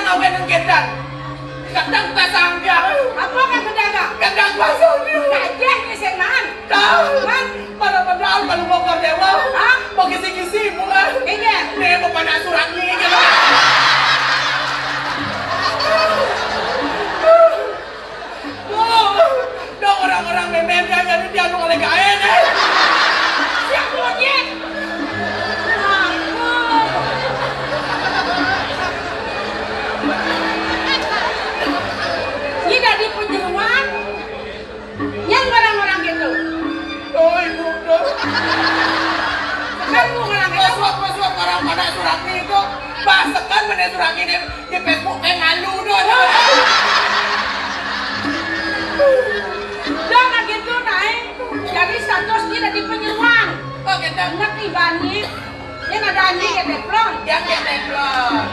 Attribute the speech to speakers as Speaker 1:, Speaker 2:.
Speaker 1: ngawin ng gendang. Gendang pasangga.
Speaker 2: Apa kan pedagang?
Speaker 1: Gendang pasangga.
Speaker 2: Kajah ni senang.
Speaker 1: Tahu. Para padahal kalau mau ke dewa.
Speaker 2: Hah?
Speaker 1: Mau kisi-kisi mo nga.
Speaker 2: Iya.
Speaker 1: Nih mo panasuran ni. Dong orang-orang memernya jadi dia nung alegain eh.
Speaker 2: Siap monyet. Tidak di penjeruan. Yang orang-orang gitu.
Speaker 1: Oh ibu dong.
Speaker 2: Kan lu orang gitu.
Speaker 1: Masuap orang pada surat itu. Basekan mana surat ini di Facebook ngalu dong.
Speaker 2: Jangan gitu naik. Jadi status tidak di penyeluan.
Speaker 1: Oh gitu.
Speaker 2: Enak nih bani. Yang ada anjing ya deplon.
Speaker 1: Yang keteklon.